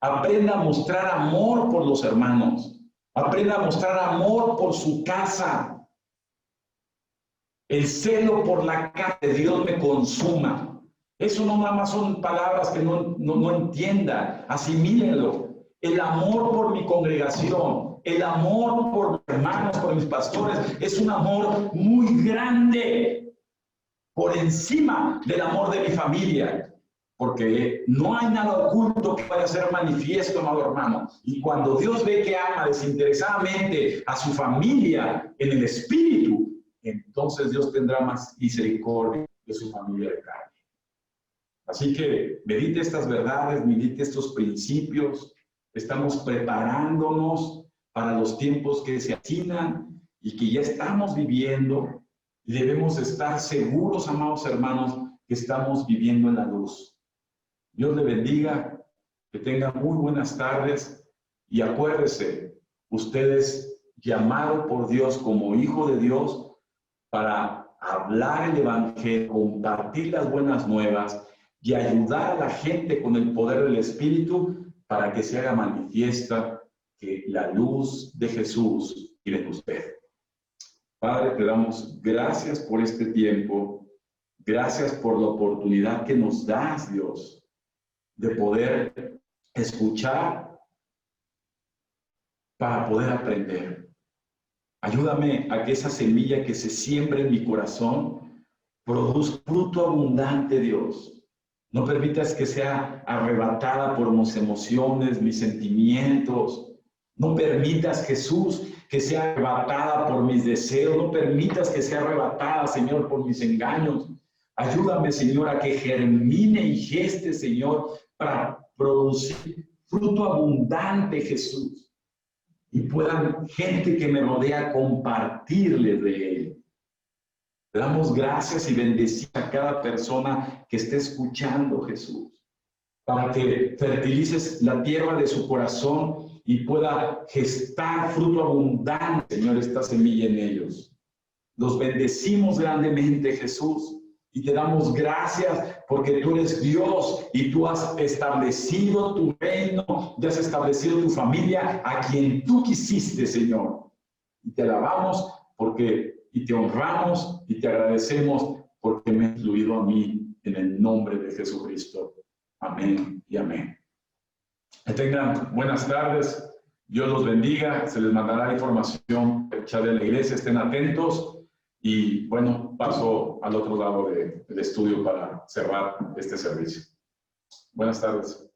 Aprenda a mostrar amor por los hermanos. Aprenda a mostrar amor por su casa. El celo por la casa de Dios me consuma. Eso no nada más son palabras que no entienda. Asimílenlo. El amor por mi congregación, el amor por mis hermanos, por mis pastores, es un amor muy grande por encima del amor de mi familia. Porque no hay nada oculto que vaya a ser manifiesto, amado hermano. Y cuando Dios ve que ama desinteresadamente a su familia en el espíritu, entonces Dios tendrá más misericordia de su familia de carne. Así que medite estas verdades, medite estos principios. Estamos preparándonos para los tiempos que se asignan y que ya estamos viviendo. Y debemos estar seguros, amados hermanos, que estamos viviendo en la luz. Dios le bendiga, que tenga muy buenas tardes y acuérdese, usted es llamado por Dios como hijo de Dios para hablar el evangelio, compartir las buenas nuevas y ayudar a la gente con el poder del Espíritu para que se haga manifiesta que la luz de Jesús vive en usted. Padre, te damos gracias por este tiempo, gracias por la oportunidad que nos das, Dios, de poder escuchar para poder aprender. Ayúdame a que esa semilla que se siembra en mi corazón produzca fruto abundante, Dios. No permitas que sea arrebatada por mis emociones, mis sentimientos. No permitas, Jesús, que sea arrebatada por mis deseos. No permitas que sea arrebatada, Señor, por mis engaños. Ayúdame, Señor, a que germine y geste, Señor, para producir fruto abundante, Jesús. Y puedan gente que me rodea compartirles de él. Te damos gracias y bendecimos a cada persona que esté escuchando, Jesús, para que fertilices la tierra de su corazón y pueda gestar fruto abundante, Señor, esta semilla en ellos. Los bendecimos grandemente, Jesús, y te damos gracias porque tú eres Dios y tú has establecido tu reino, ya has establecido tu familia a quien tú quisiste, Señor. Y te alabamos y te honramos y te agradecemos porque me has incluido a mí en el nombre de Jesucristo. Amén y amén. Que tengan buenas tardes. Dios los bendiga. Se les mandará información hecha de la iglesia. Estén atentos. Y bueno, paso al otro lado del estudio para cerrar este servicio. Buenas tardes.